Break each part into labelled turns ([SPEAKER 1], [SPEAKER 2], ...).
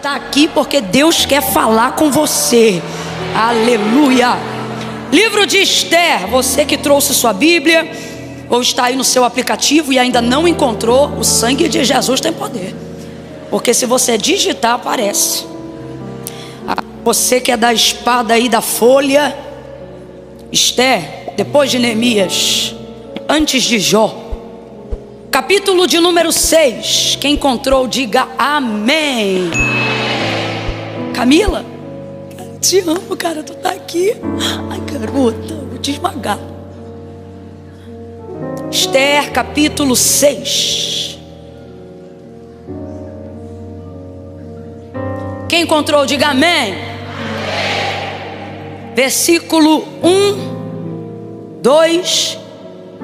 [SPEAKER 1] está aqui porque Deus quer falar com você. Aleluia. Livro de Esther. Você que trouxe sua Bíblia ou está aí no seu aplicativo e ainda não encontrou, o sangue de Jesus tem poder, porque se você digitar, aparece. Você que é da espada aí, da folha, Esther, depois de Neemias, antes de Jó, capítulo de número 6. Quem encontrou, diga amém. Camila, te amo, cara, tu tá aqui. Ai, garota, vou te esmagar. Esther, capítulo 6. Quem encontrou, diga amém. Versículo 1, 2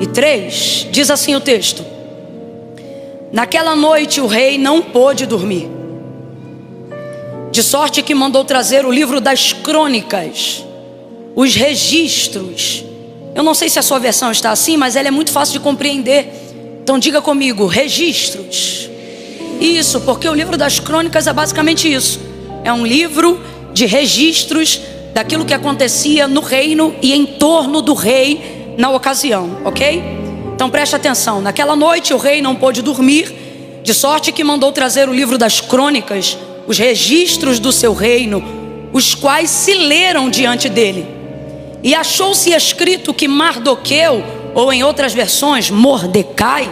[SPEAKER 1] e 3. Diz assim o texto: naquela noite o rei não pôde dormir, de sorte que mandou trazer o livro das crônicas, os registros. Eu não sei se a sua versão está assim, mas ela é muito fácil de compreender. Então diga comigo, registros. Isso, porque o livro das crônicas é basicamente isso. É um livro de registros daquilo que acontecia no reino e em torno do rei na ocasião, ok? Então preste atenção. Naquela noite o rei não pôde dormir, de sorte que mandou trazer o livro das crônicas, os registros do seu reino, os quais se leram diante dele. E achou-se escrito que Mardoqueu, ou em outras versões Mordecai,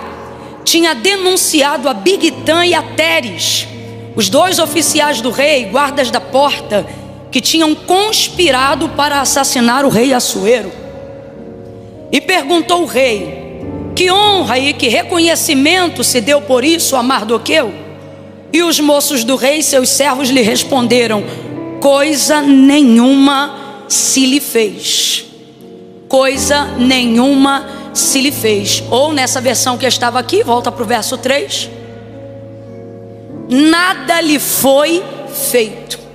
[SPEAKER 1] tinha denunciado a Bigtã e a Teres, os dois oficiais do rei, guardas da porta, que tinham conspirado para assassinar o rei Assuero. E perguntou o rei: que honra e que reconhecimento se deu por isso a Mardoqueu? E os moços do rei, seus servos, lhe responderam: coisa nenhuma se lhe fez. Coisa nenhuma se lhe fez. Ou nessa versão que estava aqui, volta para o verso 3: nada lhe foi feito.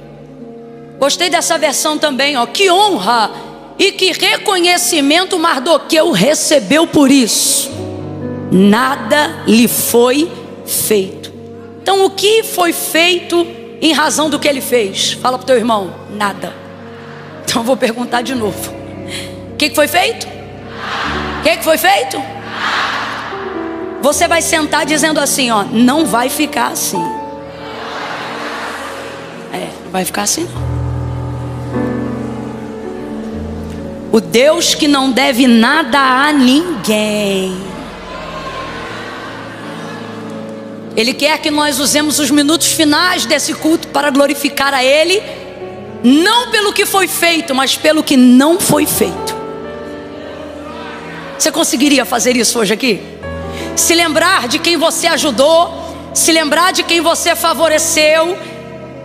[SPEAKER 1] Gostei dessa versão também, ó. Que honra e que reconhecimento Mardoqueu recebeu por isso. Nada lhe foi feito. Então o que foi feito em razão do que ele fez? Fala para o teu irmão: nada. Então eu vou perguntar de novo: o que foi feito? O que foi feito? Você vai sentar dizendo assim, ó: não vai ficar assim. Não vai ficar assim não. O Deus que não deve nada a ninguém, Ele quer que nós usemos os minutos finais desse culto para glorificar a Ele, não pelo que foi feito, mas pelo que não foi feito. Você conseguiria fazer isso hoje aqui? Se lembrar de quem você ajudou, se lembrar de quem você favoreceu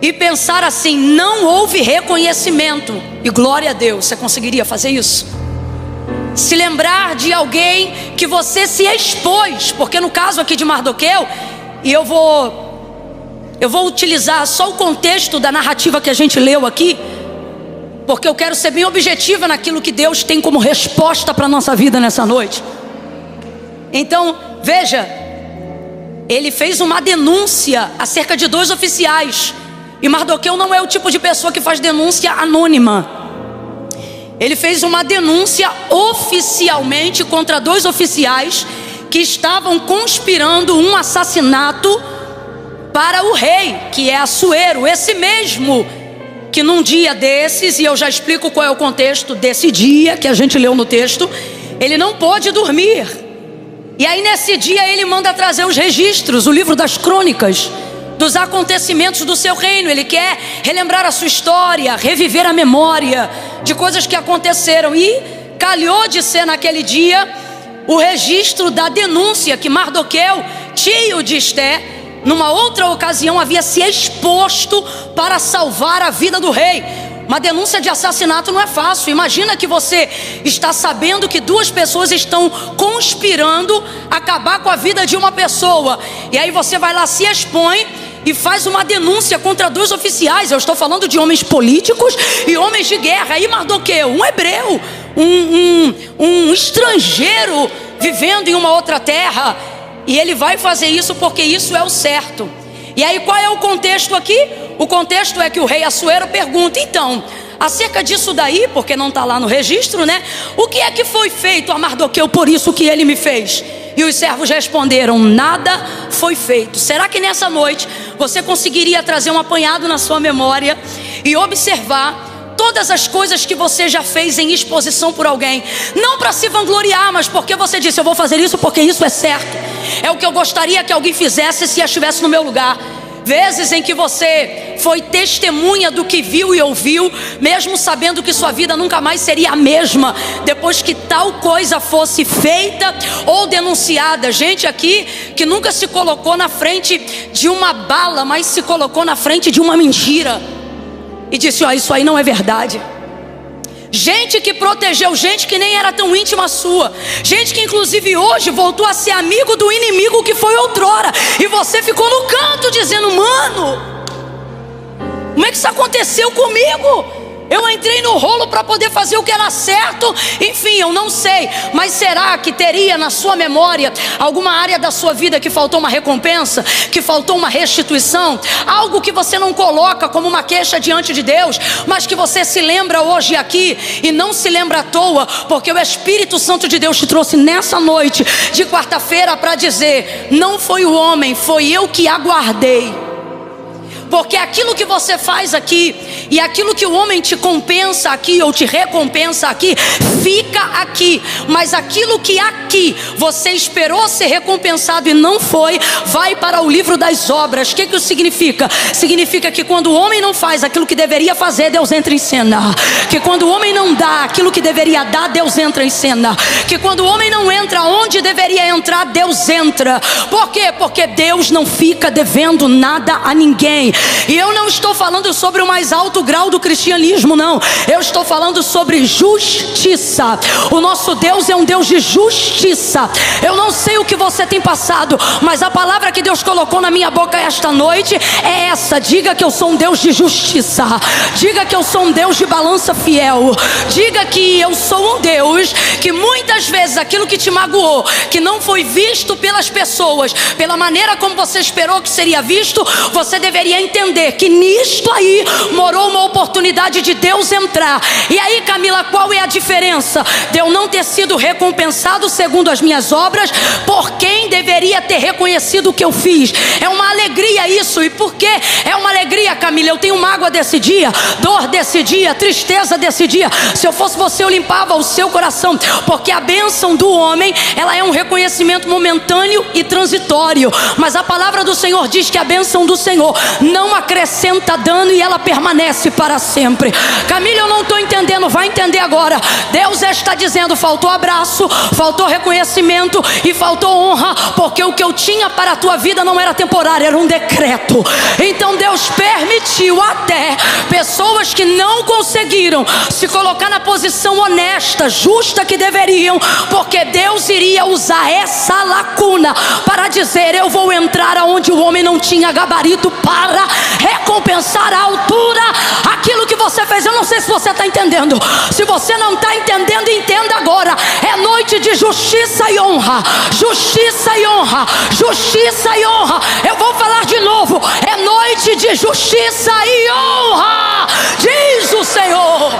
[SPEAKER 1] e pensar assim: não houve reconhecimento, e glória a Deus. Você conseguiria fazer isso? Se lembrar de alguém que você se expôs, porque no caso aqui de Mardoqueu, e eu vou utilizar só o contexto da narrativa que a gente leu aqui, porque eu quero ser bem objetiva naquilo que Deus tem como resposta para a nossa vida nessa noite. Então, veja, ele fez uma denúncia acerca de dois oficiais. E Mardoqueu não é o tipo de pessoa que faz denúncia anônima. Ele fez uma denúncia oficialmente contra dois oficiais que estavam conspirando um assassinato para o rei, que é Assuero, esse mesmo que num dia desses, e eu já explico qual é o contexto desse dia que a gente leu no texto, ele não pôde dormir. E aí nesse dia ele manda trazer os registros, o livro das crônicas, dos acontecimentos do seu reino. Ele quer relembrar a sua história, reviver a memória de coisas que aconteceram. E calhou de ser naquele dia o registro da denúncia que Mardoqueu, tio de Esther, numa outra ocasião havia se exposto para salvar a vida do rei. Uma denúncia de assassinato não é fácil. Imagina que você está sabendo que duas pessoas estão conspirando acabar com a vida de uma pessoa, e aí você vai lá, se expõe e faz uma denúncia contra dois oficiais. Eu estou falando de homens políticos e homens de guerra. E Mardoqueu, um hebreu, um estrangeiro vivendo em uma outra terra, e ele vai fazer isso porque isso é o certo. E aí qual é o contexto aqui? O contexto é que o rei Assuero pergunta: então, acerca disso daí, porque não está lá no registro, né? O que é que foi feito a Mardoqueu por isso que ele me fez? E os servos responderam: nada foi feito. Será que nessa noite você conseguiria trazer um apanhado na sua memória e observar todas as coisas que você já fez em exposição por alguém? Não para se vangloriar, mas porque você disse: eu vou fazer isso porque isso é certo, é o que eu gostaria que alguém fizesse se estivesse no meu lugar. Vezes em que você foi testemunha do que viu e ouviu, mesmo sabendo que sua vida nunca mais seria a mesma depois que tal coisa fosse feita ou denunciada. Gente aqui que nunca se colocou na frente de uma bala, mas se colocou na frente de uma mentira e disse: ó, isso aí não é verdade. Gente que protegeu gente que nem era tão íntima sua. Gente que inclusive hoje voltou a ser amigo do inimigo que foi outrora. E você ficou no canto dizendo: mano, como é que isso aconteceu comigo? Eu entrei no rolo para poder fazer o que era certo. Enfim, eu não sei. Mas será que teria na sua memória alguma área da sua vida que faltou uma recompensa, que faltou uma restituição? Algo que você não coloca como uma queixa diante de Deus, mas que você se lembra hoje aqui, e não se lembra à toa, porque o Espírito Santo de Deus te trouxe nessa noite de quarta-feira para dizer: não foi o homem, foi eu que aguardei. Porque aquilo que você faz aqui e aquilo que o homem te compensa aqui ou te recompensa aqui, fica aqui. Mas aquilo que aqui você esperou ser recompensado e não foi, vai para o livro das obras. O que isso significa? Significa que quando o homem não faz aquilo que deveria fazer, Deus entra em cena. Que quando o homem não dá aquilo que deveria dar, Deus entra em cena. Que quando o homem não entra onde deveria entrar, Deus entra. Por quê? Porque Deus não fica devendo nada a ninguém. E eu não estou falando sobre o mais alto grau do cristianismo, não. Eu estou falando sobre justiça. O nosso Deus é um Deus de justiça. Eu não sei o que você tem passado, mas a palavra que Deus colocou na minha boca esta noite é essa: diga que eu sou um Deus de justiça. Diga que eu sou um Deus de balança fiel. Diga que eu sou um Deus que muitas vezes aquilo que te magoou, que não foi visto pelas pessoas pela maneira como você esperou que seria visto, você deveria entender que nisto aí morou uma oportunidade de Deus entrar. E aí, Camila, qual é a diferença de eu não ter sido recompensado segundo as minhas obras por quem deveria ter reconhecido o que eu fiz? É uma alegria isso. E por que é uma alegria, Camila? Eu tenho mágoa desse dia, dor desse dia, tristeza desse dia. Se eu fosse você, eu limpava o seu coração, porque a bênção do homem, ela é um reconhecimento momentâneo e transitório, mas a palavra do Senhor diz que a bênção do Senhor não acrescenta dano e ela permanece para sempre. Camila, eu não estou entendendo, vai entender agora. Deus está dizendo: faltou abraço, faltou reconhecimento e faltou honra, porque o que eu tinha para a tua vida não era temporário, era um decreto. Então Deus permitiu até pessoas que não conseguiram se colocar na posição honesta, justa que deveriam, porque Deus iria usar essa lacuna para dizer: eu vou entrar aonde o homem não tinha gabarito para recompensar à altura aquilo que você fez. Eu não sei se você está entendendo. Se você não está entendendo, entenda agora. É noite de justiça e honra. Justiça e honra. Justiça e honra. Eu vou falar de novo. É noite de justiça e honra, diz o Senhor.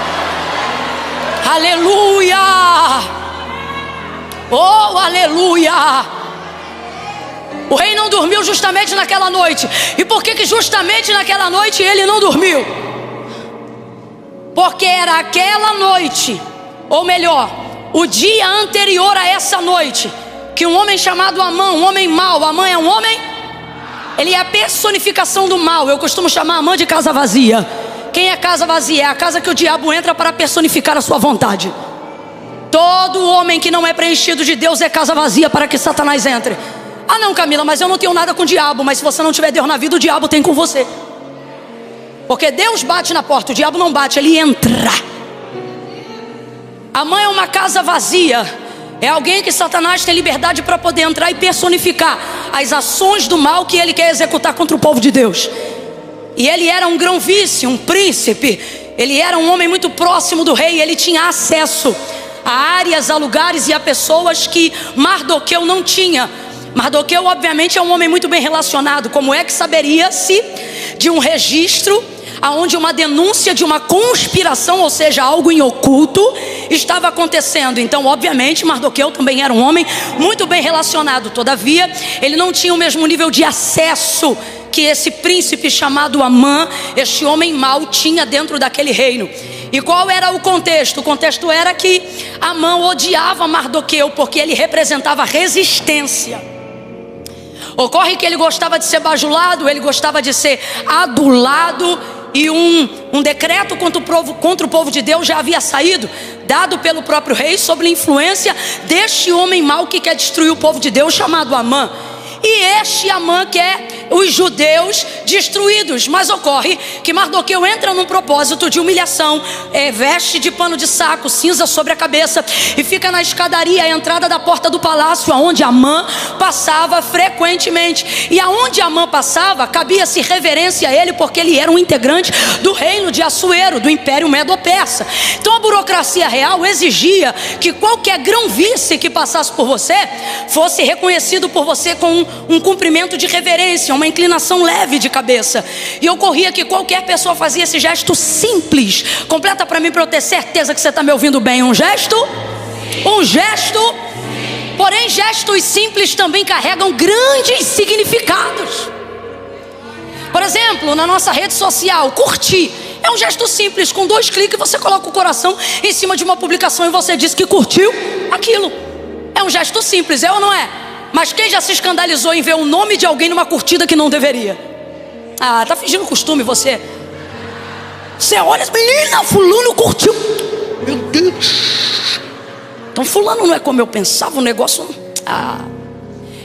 [SPEAKER 1] Aleluia. Oh, aleluia. O rei não dormiu justamente naquela noite. E por que justamente naquela noite ele não dormiu? Porque era aquela noite, ou melhor, o dia anterior a essa noite, que um homem chamado Amã, um homem mau. Amã é um homem? Ele é a personificação do mal. Eu costumo chamar Amã de casa vazia. Quem é casa vazia? É a casa que o diabo entra para personificar a sua vontade. Todo homem que não é preenchido de Deus é casa vazia para que Satanás entre. Ah não, Camila, mas eu não tenho nada com o diabo. Mas se você não tiver Deus na vida, o diabo tem com você. Porque Deus bate na porta, o diabo não bate, ele entra. A mãe é uma casa vazia. É alguém que Satanás tem liberdade para poder entrar e personificar as ações do mal que ele quer executar contra o povo de Deus. E ele era um grão-vice, um príncipe. Ele era um homem muito próximo do rei. Ele tinha acesso a áreas, a lugares e a pessoas que Mardoqueu não tinha. Mardoqueu obviamente é um homem muito bem relacionado. Como é que saberia-se de um registro aonde uma denúncia de uma conspiração, ou seja, algo em oculto, estava acontecendo? Então obviamente Mardoqueu também era um homem muito bem relacionado. Todavia ele não tinha o mesmo nível de acesso que esse príncipe chamado Amã, este homem mau, tinha dentro daquele reino. E qual era o contexto? O contexto era que Amã odiava Mardoqueu porque ele representava resistência. Ocorre que ele gostava de ser bajulado, ele gostava de ser adulado, e um decreto contra o povo de Deus já havia saído, dado pelo próprio rei, sob influência deste homem mau que quer destruir o povo de Deus, chamado Amã. E este Amã quer os judeus destruídos. Mas ocorre que Mardoqueu entra num propósito de humilhação, veste de pano de saco, cinza sobre a cabeça, e fica na escadaria, à entrada da porta do palácio, aonde Amã passava frequentemente. E aonde Amã passava, cabia-se reverência a ele, porque ele era um integrante do reino de Assuero, do Império Medo-Persa. Então a burocracia real exigia que qualquer grão-vice que passasse por você fosse reconhecido por você com um cumprimento de reverência, uma inclinação leve de cabeça. E ocorria que qualquer pessoa fazia esse gesto simples. Completa para mim, para eu ter certeza que você está me ouvindo bem. Um gesto. Porém gestos simples também carregam grandes significados. Por exemplo, na nossa rede social, curtir é um gesto simples. Com 2 cliques você coloca o coração em cima de uma publicação e você diz que curtiu aquilo. É um gesto simples, é ou não é? Mas quem já se escandalizou em ver o nome de alguém numa curtida que não deveria? Ah, tá fingindo costume você. Você olha, menina, fulano curtiu. Meu Deus. Então fulano não é como eu pensava, o negócio...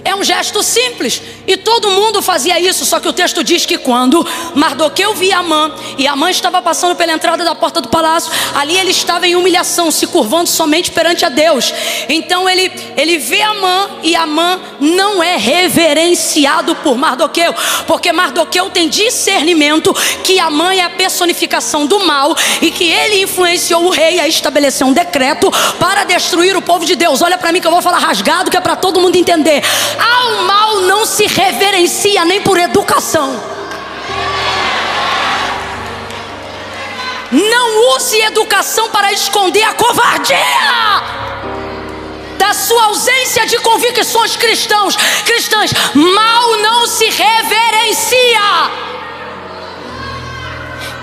[SPEAKER 1] É um gesto simples, e todo mundo fazia isso. Só que o texto diz que quando Mardoqueu via Amã, e Amã estava passando pela entrada da porta do palácio, ali ele estava em humilhação, se curvando somente perante a Deus. Então ele vê Amã, e Amã não é reverenciado por Mardoqueu, porque Mardoqueu tem discernimento que Amã é a personificação do mal, e que ele influenciou o rei a estabelecer um decreto para destruir o povo de Deus. Olha para mim que eu vou falar rasgado, que é para todo mundo entender. Ao mal não se reverencia nem por educação. Não use educação para esconder a covardia da sua ausência de convicções cristãs. Mal não se reverencia.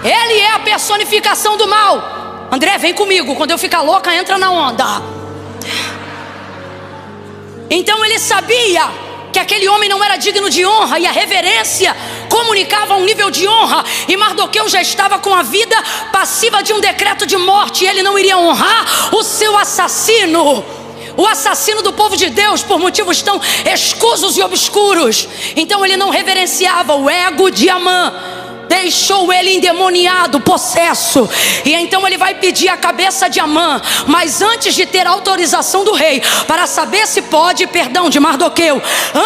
[SPEAKER 1] Ele é a personificação do mal. André, vem comigo. Quando eu ficar louca, entra na onda. Então ele sabia que aquele homem não era digno de honra, e a reverência comunicava um nível de honra. E Mardoqueu já estava com a vida passiva de um decreto de morte, e ele não iria honrar o seu assassino, o assassino do povo de Deus, por motivos tão escusos e obscuros. Então ele não reverenciava o ego de Amã, deixou ele endemoniado, possesso. E então ele vai pedir a cabeça de Amã. Mas antes de ter autorização do rei para saber se pode, de Mardoqueu,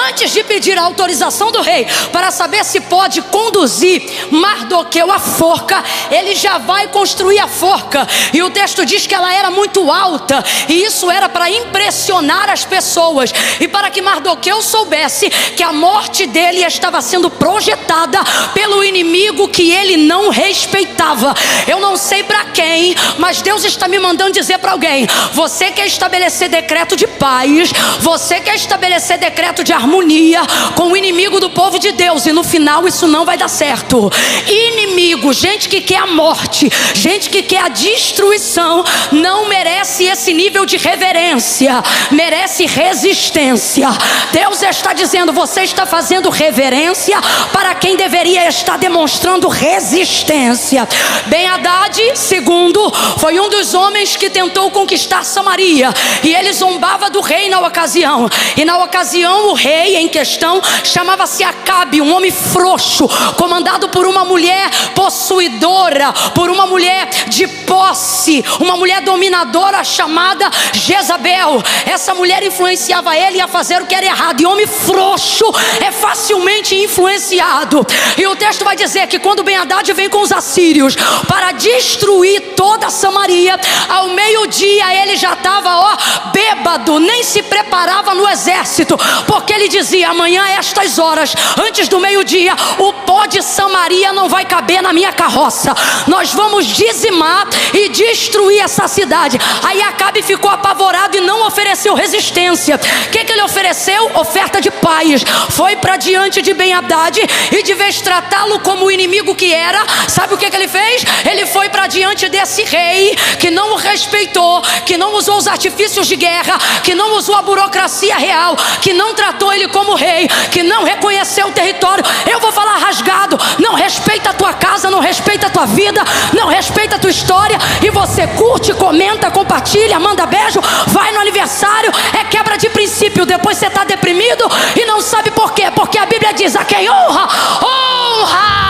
[SPEAKER 1] antes de pedir a autorização do rei para saber se pode conduzir Mardoqueu à forca, ele já vai construir a forca. E o texto diz que ela era muito alta, e isso era para impressionar as pessoas, e para que Mardoqueu soubesse que a morte dele estava sendo projetada pelo inimigo que ele não respeitava. Eu não sei para quem, mas Deus está me mandando dizer para alguém: você quer estabelecer decreto de paz, você quer estabelecer decreto de harmonia com o inimigo do povo de Deus, e no final isso não vai dar certo. Inimigo, gente que quer a morte, gente que quer a destruição, não merece esse nível de reverência, merece resistência. Deus está dizendo: você está fazendo reverência para quem deveria estar demonstrando resistência. Ben-Hadad II foi um dos homens que tentou conquistar Samaria, e ele zombava do rei na ocasião. E na ocasião o rei em questão chamava-se Acabe, um homem frouxo, comandado por uma mulher possuidora, por uma mulher de posse, uma mulher dominadora chamada Jezabel. Essa mulher influenciava ele a fazer o que era errado, e homem frouxo é facilmente influenciado. E o texto vai dizer que quando Ben-Hadad vem com os assírios para destruir toda Samaria, ao meio-dia ele já estava bêbado, nem se preparava no exército, porque ele dizia: amanhã a estas horas, antes do meio-dia, o pó de Samaria não vai caber na minha carroça, nós vamos dizimar e destruir essa cidade. Aí Acabe ficou apavorado e não ofereceu resistência. O que ele ofereceu? Oferta de paz. Foi para diante de Ben-Hadad e, de vez de tratá-lo como o inimigo que era, sabe o que ele fez? Ele foi para diante desse rei que não o respeitou, que não usou os artifícios de guerra, que não usou a burocracia real, que não tratou ele como rei, que não reconheceu o território. Eu vou falar rasgado: não respeita a tua casa, não respeita a tua vida, não respeita a tua história. E você curte, comenta, compartilha, manda beijo, vai no aniversário, é quebra de princípio. Depois você está deprimido e não sabe por quê, porque a Bíblia diz: a quem honra, honra.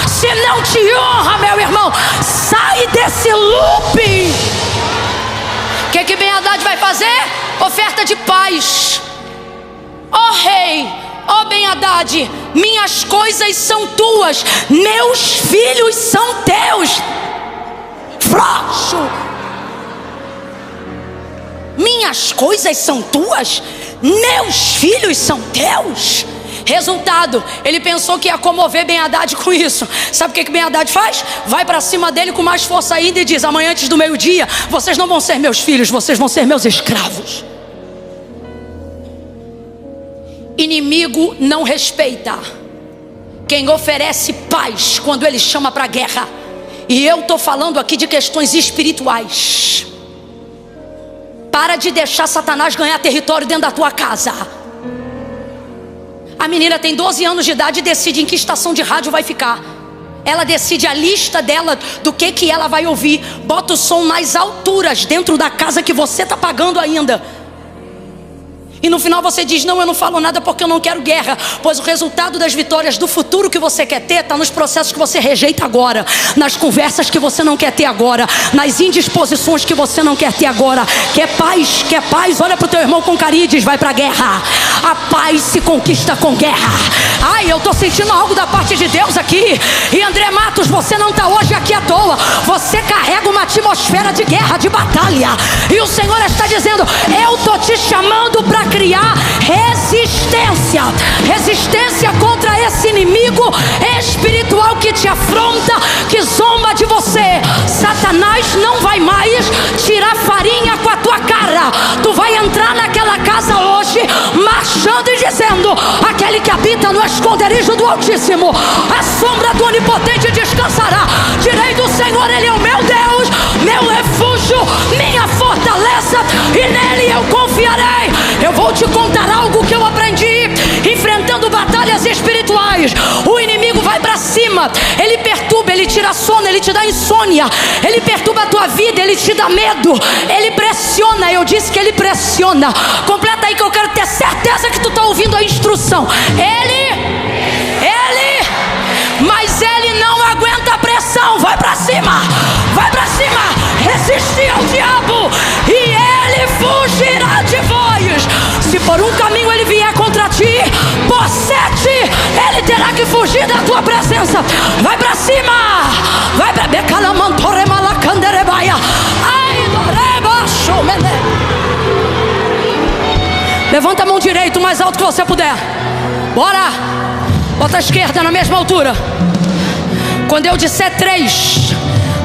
[SPEAKER 1] Se não te honra, meu irmão, sai desse loop. O que Ben-Hadad vai fazer? Oferta de paz. Rei, Ben-Hadad, minhas coisas são tuas, meus filhos são teus. Frouxo. Minhas coisas são tuas, meus filhos são teus. Resultado, ele pensou que ia comover Ben-Hadad com isso. Sabe o que Ben-Hadad faz? Vai para cima dele com mais força ainda e diz: amanhã antes do meio-dia, vocês não vão ser meus filhos, vocês vão ser meus escravos. Inimigo não respeita quem oferece paz quando ele chama para guerra. E eu estou falando aqui de questões espirituais. Para de deixar Satanás ganhar território dentro da tua casa. A menina tem 12 anos de idade e decide em que estação de rádio vai ficar. Ela decide a lista dela do que ela vai ouvir. Bota o som nas alturas dentro da casa que você está pagando ainda. E no final você diz: não, eu não falo nada porque eu não quero guerra. Pois o resultado das vitórias do futuro que você quer ter está nos processos que você rejeita agora, nas conversas que você não quer ter agora, nas indisposições que você não quer ter agora. Quer paz? Quer paz? Olha para o teu irmão com carinho e diz: vai para a guerra. A paz se conquista com guerra. Ai, eu estou sentindo algo da parte de Deus aqui. E André Matos, você não está hoje aqui à toa. Você carrega uma atmosfera de guerra, de batalha. E o Senhor está dizendo: eu estou te chamando para criar resistência. Resistência contra esse inimigo espiritual que te afronta, que zomba de você. Satanás não vai mais tirar farinha com a tua cara. Tu vai entrar naquela casa hoje marchando e dizendo: aquele que habita no esconderijo do Altíssimo, a sombra do Onipotente descansará. Direi do Senhor: Ele é o meu Deus, meu refúgio, minha fortaleza, e nele eu confiarei. Eu vou te contar algo que eu aprendi enfrentando batalhas espirituais. O inimigo vai para cima, ele perturba, ele tira sono, ele te dá insônia, ele perturba a tua vida, ele te dá medo, ele pressiona. Eu disse que ele pressiona. Completa aí que eu quero ter certeza que tu está ouvindo a instrução. Mas ele não aguenta a pressão. Vai para cima, vai para cima. Resistir ao diabo e ele fugirá de vós. Se por um caminho ele vier contra ti, por 7 ele terá que fugir da tua presença. Vai para cima, vai para levanta a mão direita o mais alto que você puder. Bora. Bota a esquerda na mesma altura. Quando eu disser 3,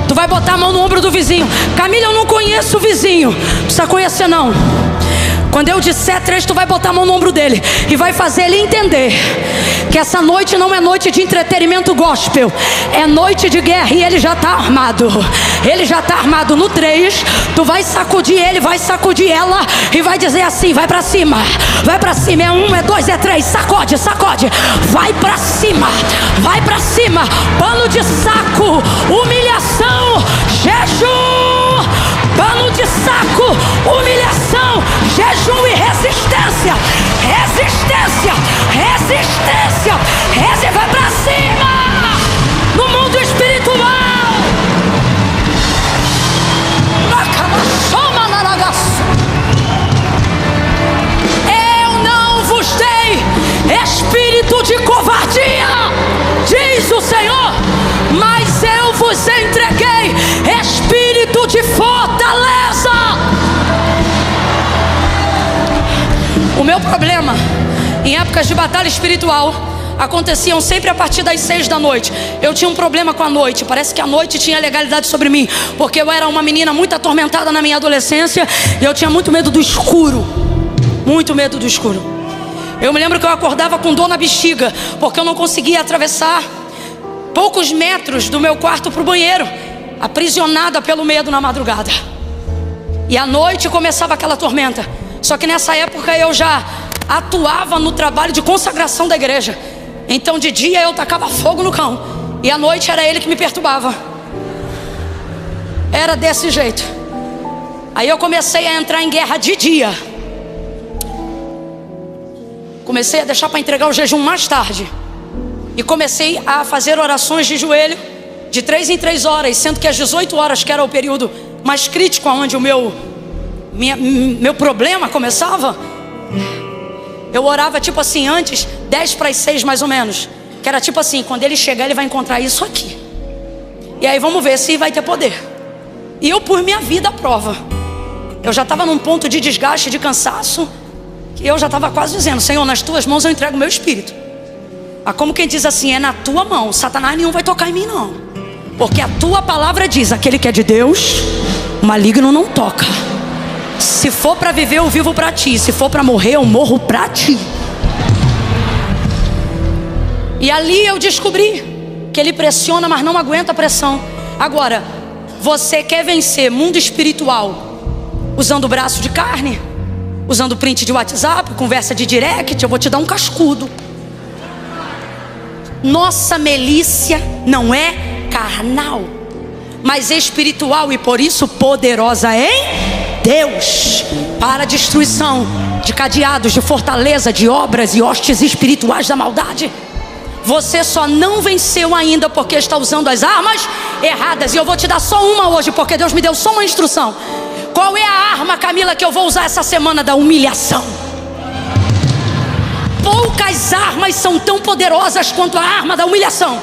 [SPEAKER 1] tu vai botar a mão no ombro do vizinho. Camila, eu não conheço o vizinho. Não precisa conhecer não. Quando eu disser 3, tu vai botar a mão no ombro dele e vai fazer ele entender que essa noite não é noite de entretenimento gospel, é noite de guerra. E ele já está armado. Ele já está armado. No 3, tu vai sacudir ele, vai sacudir ela e vai dizer assim: vai para cima, vai para cima. É 1, é 2, é 3. Sacode, sacode. Vai para cima, vai para cima. Pano de saco, humilhação, jejum. Pano de saco, humilhação, jejum e resistência. Resistência, resistência, resistência. Vai pra cima no mundo espiritual. Eu não vos dei espírito de covardia, diz o Senhor, mas eu vos entreguei espírito de fortaleza. O meu problema em épocas de batalha espiritual aconteciam sempre a partir das 6 da noite. Eu tinha um problema com a noite. Parece que a noite tinha legalidade sobre mim, porque eu era uma menina muito atormentada na minha adolescência e eu tinha muito medo do escuro. Muito medo do escuro. Eu me lembro que eu acordava com dor na bexiga, porque eu não conseguia atravessar poucos metros do meu quarto para o banheiro, aprisionada pelo medo na madrugada. E à noite começava aquela tormenta. Só que nessa época eu já atuava no trabalho de consagração da igreja. Então de dia eu tacava fogo no cão, e à noite era ele que me perturbava. Era desse jeito. Aí eu comecei a entrar em guerra de dia. Comecei a deixar para entregar o jejum mais tarde. E comecei a fazer orações de joelho de 3 em 3 horas, sendo que às 18 horas, que era o período mais crítico, onde o meu problema começava, eu orava tipo assim, antes 10 para as 6 mais ou menos, que era tipo assim: quando ele chegar ele vai encontrar isso aqui, e aí vamos ver se vai ter poder. E eu pus minha vida à prova. Eu já estava num ponto de desgaste, de cansaço, que eu já estava quase dizendo: Senhor, nas tuas mãos eu entrego o meu espírito. Como quem diz assim: é na tua mão, Satanás nenhum vai tocar em mim não, porque a tua palavra diz: aquele que é de Deus, o maligno não toca. Se for para viver, eu vivo para ti. Se for para morrer, eu morro para ti. E ali eu descobri que ele pressiona, mas não aguenta a pressão. Agora, você quer vencer mundo espiritual usando o braço de carne, usando print de WhatsApp, conversa de direct? Eu vou te dar um cascudo. Nossa milícia não é carnal, mas espiritual, e por isso poderosa em Deus para a destruição de cadeados, de fortaleza, de obras e hostes espirituais da maldade. Você só não venceu ainda porque está usando as armas erradas. E eu vou te dar só uma hoje, porque Deus me deu só uma instrução. Qual é a arma, Camila, que eu vou usar essa semana? Da humilhação. Poucas armas são tão poderosas quanto a arma da humilhação.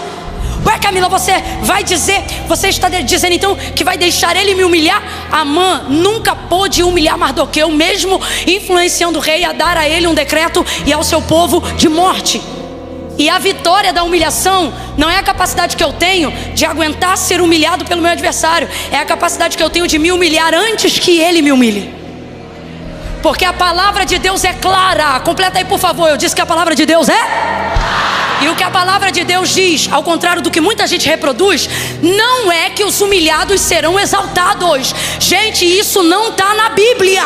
[SPEAKER 1] Ué, Camila, você vai dizer, você está dizendo então que vai deixar ele me humilhar? Amã nunca pôde humilhar Mardoqueu, mesmo influenciando o rei a dar a ele um decreto e ao seu povo de morte. E a vitória da humilhação não é a capacidade que eu tenho de aguentar ser humilhado pelo meu adversário, é a capacidade que eu tenho de me humilhar antes que ele me humilhe. Porque a palavra de Deus é clara. Completa aí, por favor. Eu disse que a palavra de Deus é... E o que a palavra de Deus diz, ao contrário do que muita gente reproduz, não é que os humilhados serão exaltados. Gente, isso não está na Bíblia.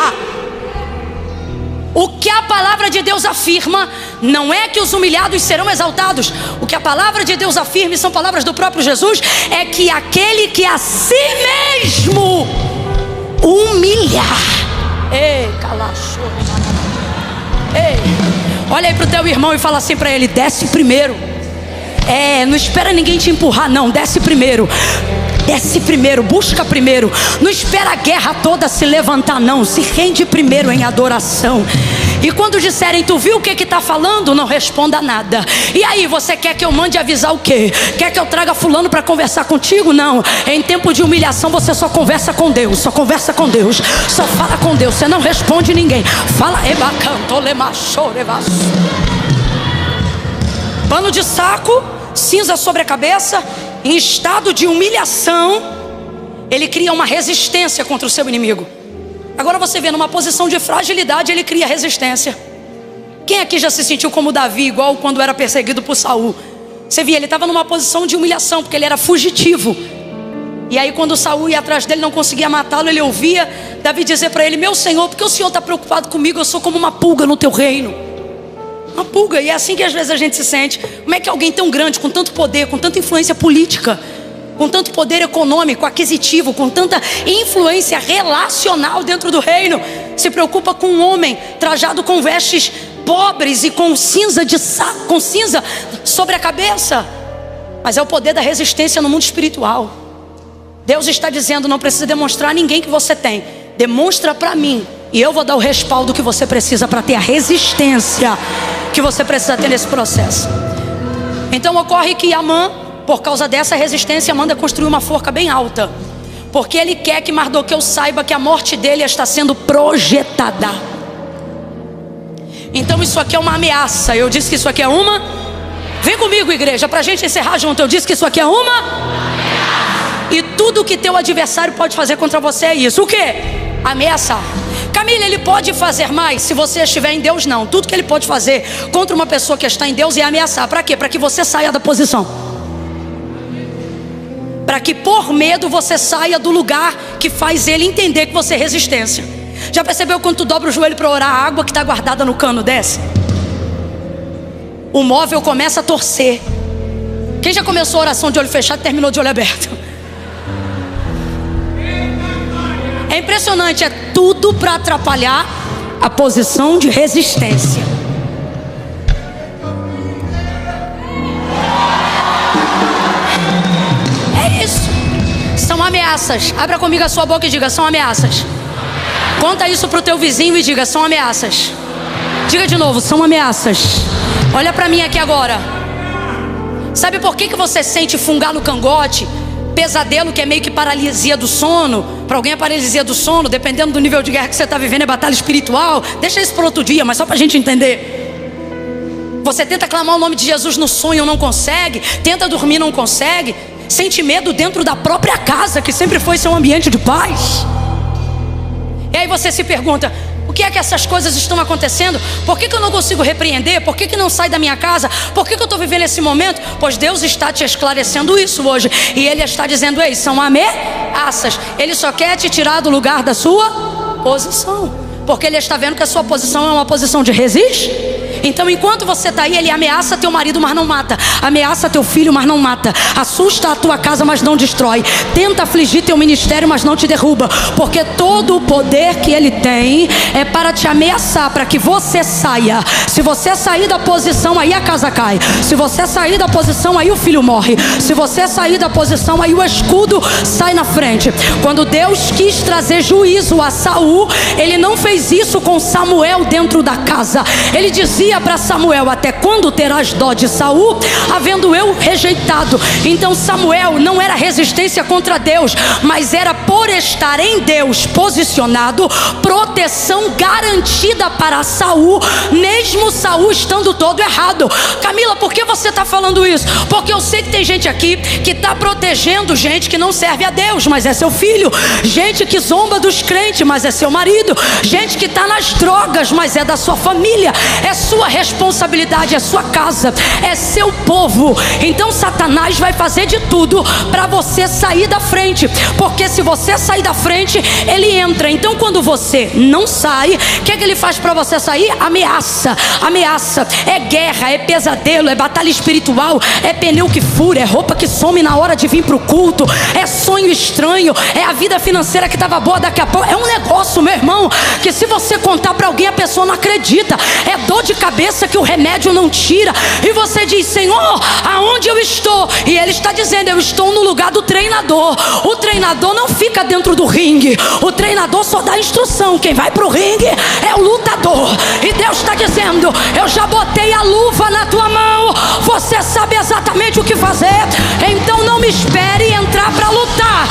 [SPEAKER 1] O que a palavra de Deus afirma não é que os humilhados serão exaltados. O que a palavra de Deus afirma, e são palavras do próprio Jesus, é que aquele que a si mesmo humilhar. Ei, calachou. Ei, olha aí para o teu irmão e fala assim para ele: desce primeiro. Não espera ninguém te empurrar não, desce primeiro. Desce primeiro, busca primeiro. Não espera a guerra toda se levantar não, se rende primeiro em adoração. E quando disserem: tu viu o que está falando? Não responda nada. E aí, você quer que eu mande avisar o quê? Quer que eu traga fulano para conversar contigo? Não. Em tempo de humilhação você só conversa com Deus. Só conversa com Deus. Só fala com Deus. Você não responde ninguém. Fala pano de saco, cinza sobre a cabeça. Em estado de humilhação, ele cria uma resistência contra o seu inimigo. Agora você vê, numa posição de fragilidade, ele cria resistência. Quem aqui já se sentiu como Davi, igual quando era perseguido por Saul? Você via, ele estava numa posição de humilhação, porque ele era fugitivo. E aí quando Saul ia atrás dele, não conseguia matá-lo, ele ouvia Davi dizer para ele: meu Senhor, por que o Senhor está preocupado comigo? Eu sou como uma pulga no teu reino. Uma pulga, e é assim que às vezes a gente se sente. Como é que alguém tão grande, com tanto poder, com tanta influência política, com tanto poder econômico, aquisitivo, com tanta influência relacional dentro do reino, se preocupa com um homem trajado com vestes pobres e com cinza sobre a cabeça? Mas é o poder da resistência no mundo espiritual. Deus está dizendo: não precisa demonstrar a ninguém que você tem, demonstra para mim, e eu vou dar o respaldo que você precisa para ter a resistência que você precisa ter nesse processo. Então ocorre que Amã Por causa dessa resistência, manda construir uma forca bem alta, porque ele quer que Mardoqueu saiba que a morte dele está sendo projetada. Então isso aqui é uma ameaça. Eu disse que isso aqui é uma... Vem comigo, igreja, para a gente encerrar junto. Eu disse que isso aqui é uma... E tudo que teu adversário pode fazer contra você é isso. O quê? Ameaçar. Camila, ele pode fazer mais se você estiver em Deus? Não. Tudo que ele pode fazer contra uma pessoa que está em Deus é ameaçar. Para quê? Para que você saia da posição. Para que por medo você saia do lugar que faz ele entender que você é resistência. Já percebeu quando tu dobra o joelho para orar, a água que está guardada no cano desce? O móvel começa a torcer. Quem já começou a oração de olho fechado e terminou de olho aberto? É impressionante, é tudo para atrapalhar a posição de resistência. É isso. São ameaças. Abra comigo a sua boca e diga: são ameaças. Conta isso para o teu vizinho e diga: são ameaças. Diga de novo: são ameaças. Olha para mim aqui agora. Sabe por que você sente fungar no cangote? Pesadelo, que é meio que paralisia do sono. Para alguém é paralisia do sono, dependendo do nível de guerra que você está vivendo, é batalha espiritual. Deixa isso para outro dia, mas só para a gente entender. Você tenta clamar o nome de Jesus no sonho, não consegue. Tenta dormir, não consegue. Sente medo dentro da própria casa, que sempre foi seu ambiente de paz. E aí você se pergunta: por que é que essas coisas estão acontecendo? Por que eu não consigo repreender? Por que não sai da minha casa? Por que eu estou vivendo esse momento? Pois Deus está te esclarecendo isso hoje. E Ele está dizendo: ei, são ameaças. Ele só quer te tirar do lugar da sua posição, porque Ele está vendo que a sua posição é uma posição de resistir. Então enquanto você está aí, Ele ameaça teu marido, mas não mata. Ameaça teu filho, mas não mata. Assusta a tua casa, mas não destrói. Tenta afligir teu ministério, mas não te derruba. Porque todo o poder que Ele tem é para te ameaçar, para que você saia. Se você sair da posição, aí a casa cai. Se você sair da posição, aí o filho morre. Se você sair da posição, aí o escudo sai na frente. Quando Deus quis trazer juízo a Saul, Ele não fez isso com Samuel dentro da casa. Ele dizia para Samuel: até quando terás dó de Saul, havendo eu rejeitado? Então Samuel não era resistência contra Deus, mas era por estar em Deus posicionado, proteção garantida para Saul, mesmo Saul estando todo errado. Camila, por que você está falando isso? Porque eu sei que tem gente aqui que está protegendo gente que não serve a Deus, mas é seu filho. Gente que zomba dos crentes, mas é seu marido. Gente que está nas drogas, mas é da sua família. É sua responsabilidade, é sua casa, é seu povo. Então Satanás vai fazer de tudo para você sair da frente, porque se você sair da frente, ele entra. Então quando você não sai, o que é que ele faz para você sair? Ameaça. Ameaça é guerra, é pesadelo, é batalha espiritual, é pneu que fura, é roupa que some na hora de vir para o culto, é sonho estranho, é a vida financeira que estava boa, daqui a pouco é um negócio, meu irmão, que se você contar para alguém, a pessoa não acredita. É dor de cabeça que o remédio não tira. E você diz: Senhor, aonde eu estou? E Ele está dizendo: eu estou no lugar do treinador. O treinador não fica dentro do ringue. O treinador só dá instrução. Quem vai para o ringue é o lutador. E Deus está dizendo: eu já botei a luva na tua mão. Você sabe exatamente o que fazer. Então não me espere entrar para lutar.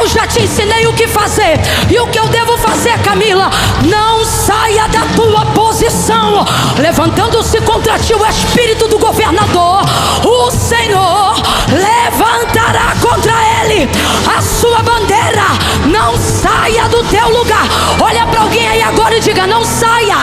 [SPEAKER 1] Eu já te ensinei o que fazer. E o que eu devo fazer, Camila? Não saia da tua posição. Levantando-se contra ti o espírito do governador, o Senhor levantará contra ele a sua bandeira. Não saia do teu lugar. Olha para alguém aí agora e diga: não saia.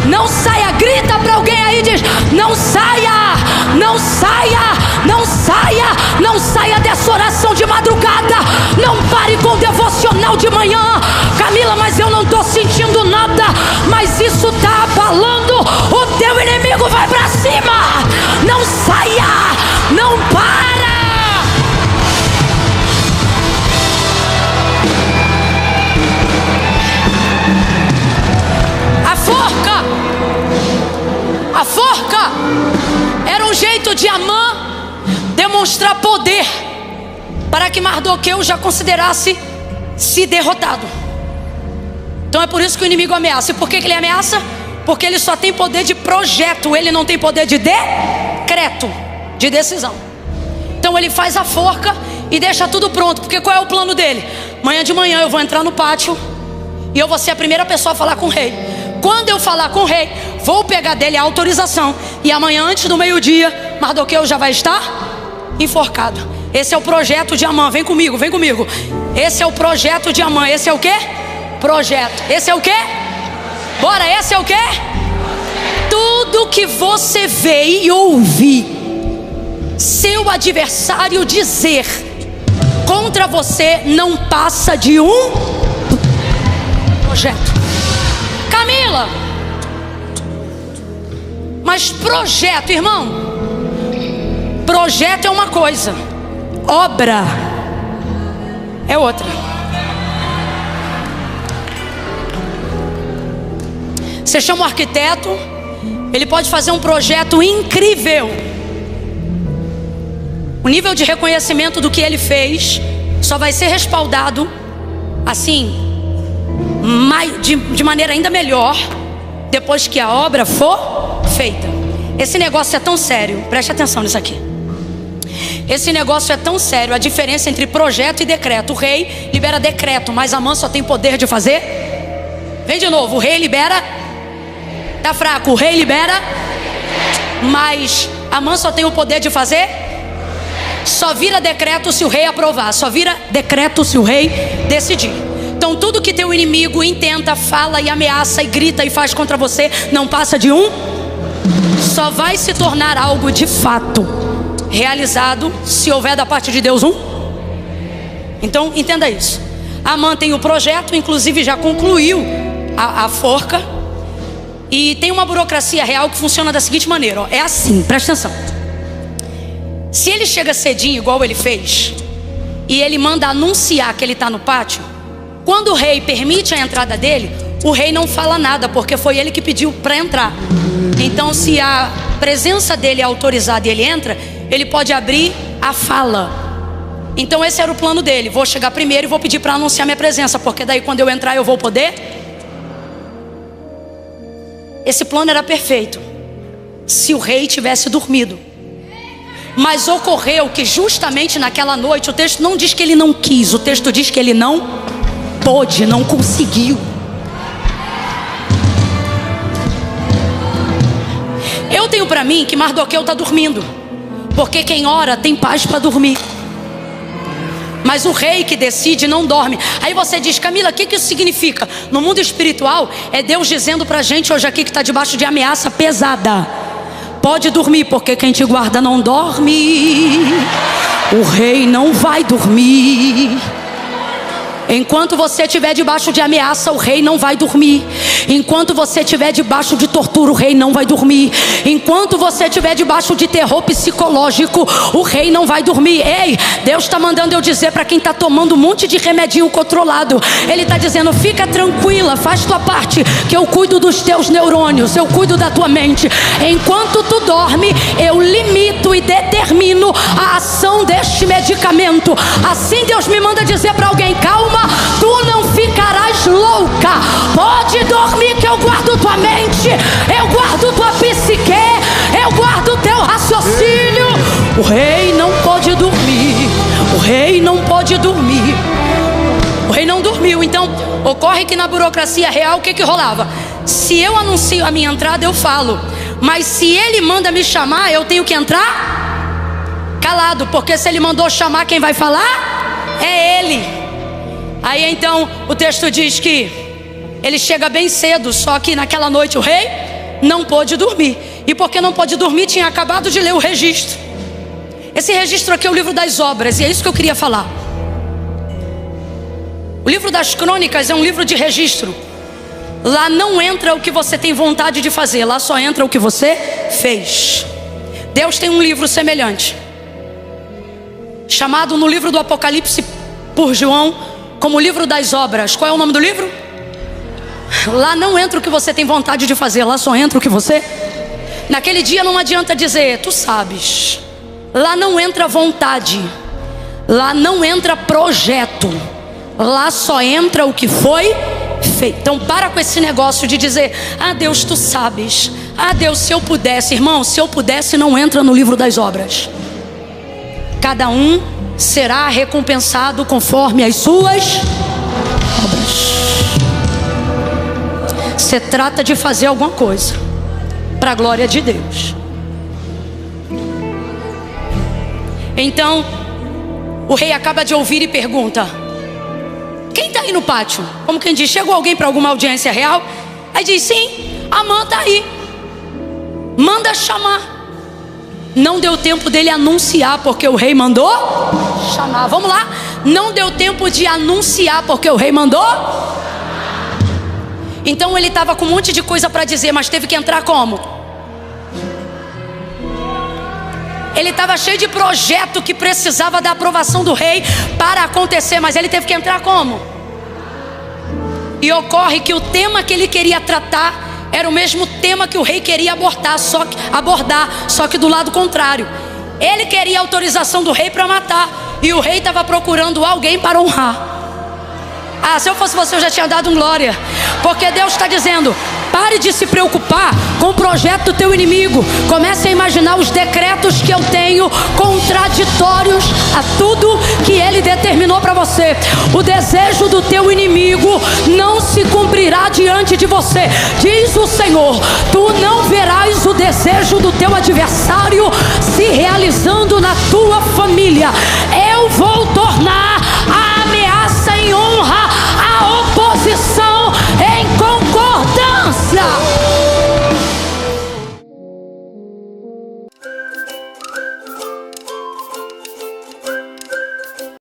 [SPEAKER 1] Não saia. Grita para alguém aí e diz: não saia. Não saia. Não saia. Não saia dessa oração de madrugada. Não pare com o devocional de manhã. Camila, mas eu não estou sentindo nada. Mas isso está abalando. O teu inimigo vai para cima. Não saia. Não para. A forca era um jeito de Amã demonstrar poder, para que Mardoqueu já considerasse-se derrotado. Então é por isso que o inimigo ameaça. E por que ele ameaça? Porque ele só tem poder de projeto, ele não tem poder de decreto, de decisão. Então ele faz a forca e deixa tudo pronto, porque qual é o plano dele? Amanhã de manhã eu vou entrar no pátio e eu vou ser a primeira pessoa a falar com o rei. Quando eu falar com o rei, vou pegar dele a autorização, e amanhã antes do meio-dia, Mardoqueu já vai estar enforcado. Esse é o projeto de Amã. Vem comigo, vem comigo. Esse é o projeto de Amã. Esse é o quê? Projeto. Esse é o quê? Bora, esse é o quê? Tudo que você vê e ouvir seu adversário dizer contra você não passa de um projeto. Camila, mas projeto, irmão, projeto é uma coisa, obra é outra. Você chama um arquiteto, ele pode fazer um projeto incrível. O nível de reconhecimento do que ele fez só vai ser respaldado assim, de maneira ainda melhor, depois que a obra for feita. Esse negócio é tão sério, preste atenção nisso aqui. Esse negócio é tão sério, a diferença entre projeto e decreto. O rei libera decreto, mas Amã só tem poder de fazer. Vem de novo, o rei libera. Tá fraco, o rei libera, mas Amã só tem o poder de fazer. Só vira decreto se o rei aprovar. Só vira decreto se o rei decidir. Então tudo que teu inimigo intenta, fala e ameaça e grita e faz contra você, não passa de um. Só vai se tornar algo de fato realizado se houver da parte de Deus um. Então entenda isso. Amã tem o projeto, inclusive já concluiu a forca. E tem uma burocracia real que funciona da seguinte maneira, ó. É assim, presta atenção. Se ele chega cedinho, igual ele fez, e ele manda anunciar que ele está no pátio, quando o rei permite a entrada dele, o rei não fala nada, porque foi ele que pediu para entrar. Então, se a presença dele é autorizada e ele entra, ele pode abrir a fala. Então esse era o plano dele. Vou chegar primeiro e vou pedir para anunciar minha presença, porque daí quando eu entrar eu vou poder. Esse plano era perfeito se o rei tivesse dormido. Mas ocorreu que justamente naquela noite, o texto não diz que ele não quis, o texto diz que ele não pôde, não conseguiu. Eu tenho para mim que Mardoqueu está dormindo, porque quem ora tem paz para dormir. Mas o rei que decide não dorme. Aí você diz, Camila, o que isso significa? No mundo espiritual, é Deus dizendo pra gente hoje aqui que está debaixo de ameaça pesada: pode dormir, porque quem te guarda não dorme. O rei não vai dormir. Enquanto você estiver debaixo de ameaça, o rei não vai dormir. Enquanto você estiver debaixo de tortura, o rei não vai dormir. Enquanto você estiver debaixo de terror psicológico, o rei não vai dormir. Ei, Deus está mandando eu dizer para quem está tomando um monte de remedinho controlado, Ele está dizendo, fica tranquila, faz tua parte, que eu cuido dos teus neurônios, eu cuido da tua mente. Enquanto tu dorme, eu limito e determino a ação deste medicamento. Assim Deus me manda dizer para alguém, calma, tu não ficarás louca. Pode dormir que eu guardo tua mente, eu guardo tua psique, eu guardo teu raciocínio. O rei não pode dormir. O rei não pode dormir. O rei não dormiu. Então ocorre que na burocracia real o que rolava? Se eu anuncio a minha entrada eu falo, mas se ele manda me chamar eu tenho que entrar calado, porque se ele mandou chamar quem vai falar é ele. Aí então o texto diz que ele chega bem cedo, só que naquela noite o rei não pôde dormir. E porque não pôde dormir, tinha acabado de ler o registro. Esse registro aqui é o livro das obras, e é isso que eu queria falar. O livro das crônicas é um livro de registro. Lá não entra o que você tem vontade de fazer, lá só entra o que você fez. Deus tem um livro semelhante, chamado no livro do Apocalipse por João como o livro das obras. Qual é o nome do livro? Lá não entra o que você tem vontade de fazer, lá só entra o que você... Naquele dia não adianta dizer, tu sabes. Lá não entra vontade, lá não entra projeto, lá só entra o que foi feito. Então para com esse negócio de dizer, ah Deus, tu sabes, ah Deus, se eu pudesse. Irmão, se eu pudesse não entra no livro das obras. cada um será recompensado conforme as suas obras. Você trata de fazer alguma coisa para a glória de Deus. Então o rei acaba de ouvir e pergunta: quem está aí no pátio? Como quem diz, chegou alguém para alguma audiência real? Aí diz: sim, Amã está aí. Manda chamar. Não deu tempo dele anunciar, porque o rei mandou chamar. Vamos lá. Não deu tempo de anunciar, porque o rei mandou. Então ele estava com um monte de coisa para dizer, mas teve que entrar como? Ele estava cheio de projeto que precisava da aprovação do rei para acontecer, mas ele teve que entrar como? E ocorre que o tema que ele queria tratar era o mesmo tema que o rei queria abordar, só que do lado contrário. Ele queria autorização do rei para matar, e o rei estava procurando alguém para honrar. Ah, se eu fosse você, eu já tinha dado um glória. Porque Deus está dizendo: pare de se preocupar com o projeto do teu inimigo. Comece a imaginar os decretos que eu tenho contraditórios a tudo que ele determinou para você. O desejo do teu inimigo não se cumprirá diante de você, diz o Senhor. Tu não verás o desejo do teu adversário se realizando na tua família. Eu vou tornar